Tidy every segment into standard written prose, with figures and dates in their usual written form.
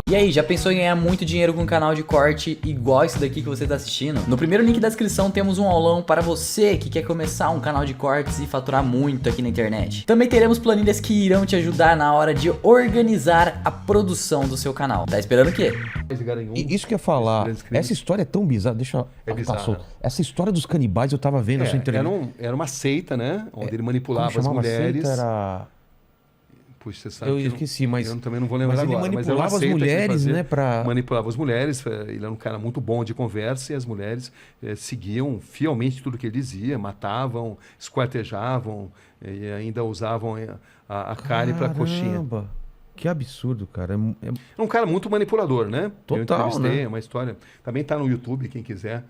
E aí, já pensou em ganhar muito dinheiro com um canal de corte igual esse daqui que você tá assistindo? No primeiro link da descrição temos um aulão para você que quer começar um canal de cortes e faturar muito aqui na internet. Também teremos planilhas que irão te ajudar na hora de organizar a produção do seu canal. Tá esperando o quê? Isso que eu ia falar, essa história é tão bizarra, deixa eu bizarra. solto. Essa história dos canibais eu tava vendo a sua entrevista. Era uma seita, né? Onde ele manipulava Como as chamava a mulheres. seita? Era... Puxa, você sabe Eu que esqueci, mas... Eu também não vou lembrar mas ele agora. manipulava mas era uma as seita que mulheres, fazia- né? Pra... Manipulava as mulheres. Ele era um cara muito bom de conversa e as mulheres seguiam fielmente tudo que ele dizia, matavam, esquartejavam e ainda usavam a carne para coxinha. Caramba, que absurdo, cara. É um cara muito manipulador, né? Total, eu entrevistei, né? é uma história. Também está no YouTube, quem quiser.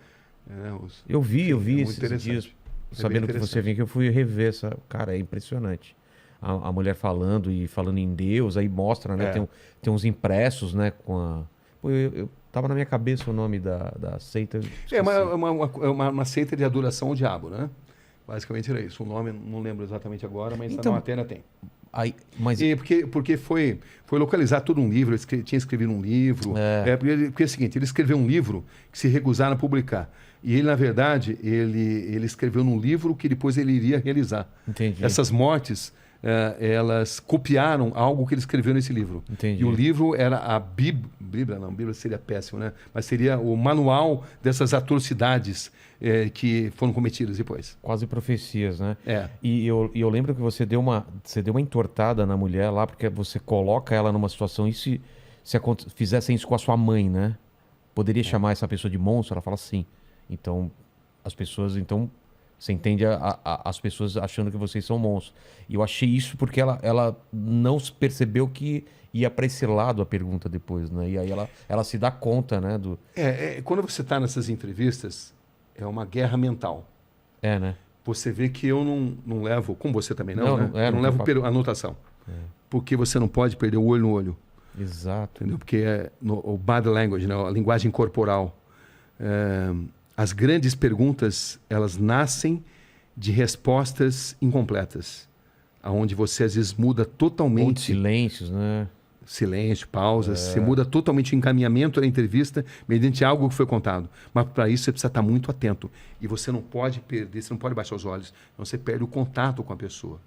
Eu vi muito esses interessante. dias, É sabendo bem que você vinha, que eu fui rever essa... Cara, é impressionante. A mulher falando em Deus, aí mostra, né? Tem uns impressos, né? Com a... Pô, eu tava na minha cabeça o nome da seita. É uma seita de adoração ao diabo, né? Basicamente era isso. O nome não lembro exatamente agora, mas Então, na matéria tem. Aí, mas... E porque foi localizar todo um livro, tinha escrevido um livro. Porque é o seguinte, ele escreveu um livro que se recusaram a publicar. E ele, na verdade, ele escreveu num livro que depois ele iria realizar. Entendi. Essas mortes, elas copiaram algo que ele escreveu nesse livro. Entendi. E o livro era a Bíblia, não, Bíblia seria péssimo, né? Mas seria o manual dessas atrocidades que foram cometidas depois. Quase profecias, né? É. E eu lembro que você deu uma entortada na mulher lá, porque você coloca ela numa situação, e se fizessem isso com a sua mãe, né? Poderia chamar essa pessoa de monstro? Ela fala sim. Então, as pessoas, você entende as pessoas achando que vocês são monstros. E eu achei isso porque ela não percebeu que ia para esse lado a pergunta depois, né? E aí ela se dá conta, né? Quando você está nessas entrevistas, é uma guerra mental. É, né? Você vê que eu não levo, como você também não, Não, né? não não levo tem anotação. Porque você não pode perder o olho no olho. Exato. Entendeu? Porque o body language, né? A linguagem corporal. As grandes perguntas, elas nascem de respostas incompletas. Onde você, às vezes, muda totalmente... Ou de silêncios, né? Silêncio, pausas. Você muda totalmente o encaminhamento da entrevista mediante algo que foi contado. Mas para isso você precisa estar muito atento. E você não pode perder, você não pode baixar os olhos. Senão você perde o contato com a pessoa.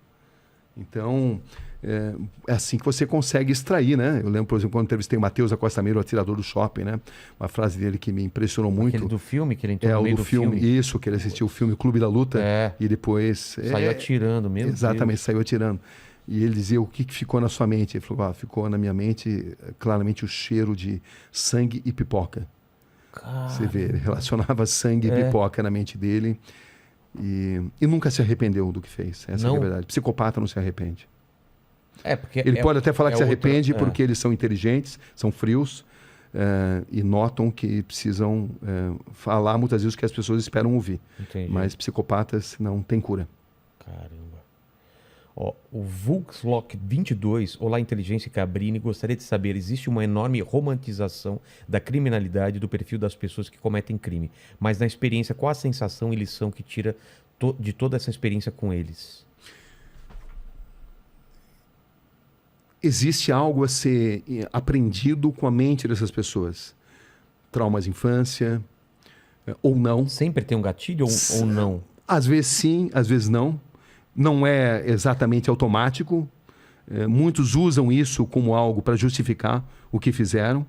Então, é assim que você consegue extrair, né? Eu lembro, por exemplo, quando entrevistei o Matheus Acosta Meiro, o atirador do shopping, né? Uma frase dele que me impressionou muito. Aquele do filme, que ele entrou no meio do filme. Isso, que ele assistiu o filme Clube da Luta. E depois... Saiu atirando mesmo. Exatamente, saiu atirando. E ele dizia, o que ficou na sua mente? Ele falou, ficou na minha mente claramente o cheiro de sangue e pipoca. Cara... Você vê, ele relacionava sangue e pipoca na mente dele e nunca se arrependeu do que fez. Essa é a verdade. Psicopata não se arrepende. Porque ele pode até falar que se arrepende porque eles são inteligentes, são frios e notam que precisam falar muitas vezes o que as pessoas esperam ouvir. Entendi. Mas psicopatas não têm cura. Caramba. Ó, o Vulkslock 22, olá Inteligência Cabrini, gostaria de saber, existe uma enorme romantização da criminalidade do perfil das pessoas que cometem crime, mas na experiência, qual a sensação e lição que tira de toda essa experiência com eles? Existe algo a ser aprendido com a mente dessas pessoas. Traumas de infância, ou não. Sempre tem um gatilho ou não? Às vezes sim, às vezes não. Não é exatamente automático. Muitos usam isso como algo para justificar o que fizeram,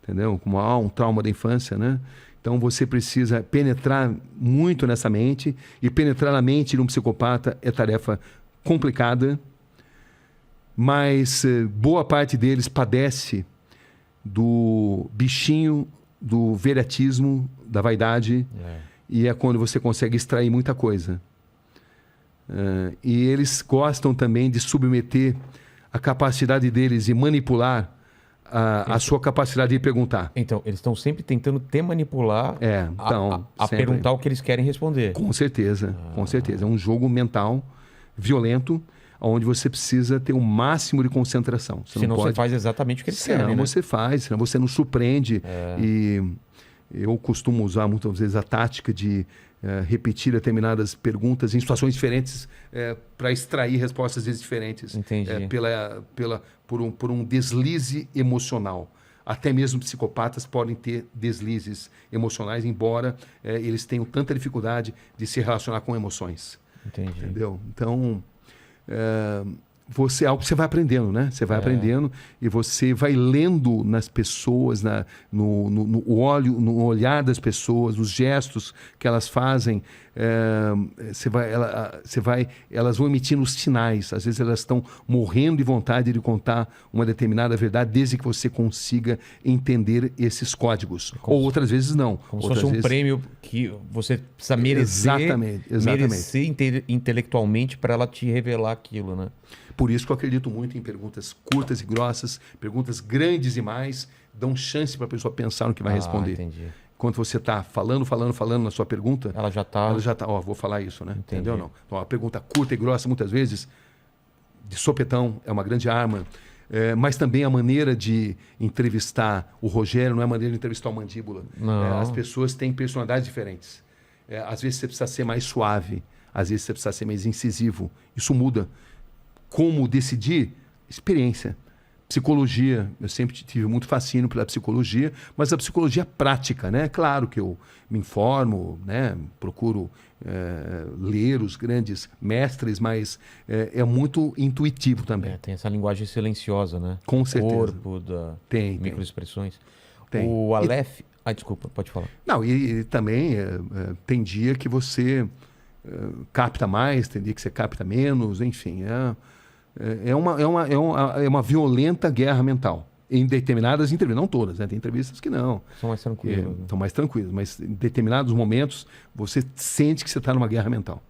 entendeu? Como um trauma da infância, né? Então você precisa penetrar muito nessa mente, e penetrar na mente de um psicopata é tarefa complicada, mas boa parte deles padece do bichinho, do viriatismo, da vaidade, e é quando você consegue extrair muita coisa. E eles gostam também de submeter a capacidade deles de manipular a sua capacidade de perguntar. Então, eles estão sempre tentando te manipular a perguntar o que eles querem responder. Com certeza, com certeza. É um jogo mental violento, onde você precisa ter o máximo de concentração. Senão você faz exatamente o que eles querem, né? Você faz, senão você não surpreende. E eu costumo usar muitas vezes a tática de repetir determinadas perguntas em situações diferentes para extrair respostas às vezes diferentes. Entendi. Por um deslize emocional. Até mesmo psicopatas podem ter deslizes emocionais, embora eles tenham tanta dificuldade de se relacionar com emoções. Entendi. Entendeu? Então, é algo que você vai aprendendo, né? Você vai aprendendo e você vai lendo nas pessoas, no olhar das pessoas, nos gestos que elas fazem. Elas vão emitindo sinais. Às vezes elas estão morrendo de vontade de contar uma determinada verdade, desde que você consiga entender esses códigos. Ou outras vezes não. Como se outras fosse um vezes... prêmio que você precisa merecer, Exatamente. merecer intelectualmente para ela te revelar aquilo, né? Por isso que eu acredito muito em perguntas curtas e grossas, perguntas grandes demais, dão chance para a pessoa pensar no que vai responder. Entendi. Quando você está falando na sua pergunta, Ela já está... vou falar isso, né? Entendi. Entendeu? Não. Então, a pergunta curta e grossa, muitas vezes, de sopetão, é uma grande arma. Mas também a maneira de entrevistar o Rogério não é a maneira de entrevistar o Mandíbula. Não. As pessoas têm personalidades diferentes. Às vezes você precisa ser mais suave, às vezes você precisa ser mais incisivo. Isso muda. Como decidir? Experiência. Psicologia, eu sempre tive muito fascínio pela psicologia, mas a psicologia prática, né? Claro que eu me informo, né? Procuro ler os grandes mestres, mas é muito intuitivo também. Tem essa linguagem silenciosa, né? Com certeza. Corpo, Tem. microexpressões. Tem. O Aleph... desculpa, pode falar. Não, e também tem dia que você capta mais, tem dia que você capta menos, enfim. É uma violenta guerra mental. Em determinadas entrevistas, não todas, né? Tem entrevistas que não. São mais tranquilos. São mais tranquilas, mas em determinados momentos você sente que você está numa guerra mental.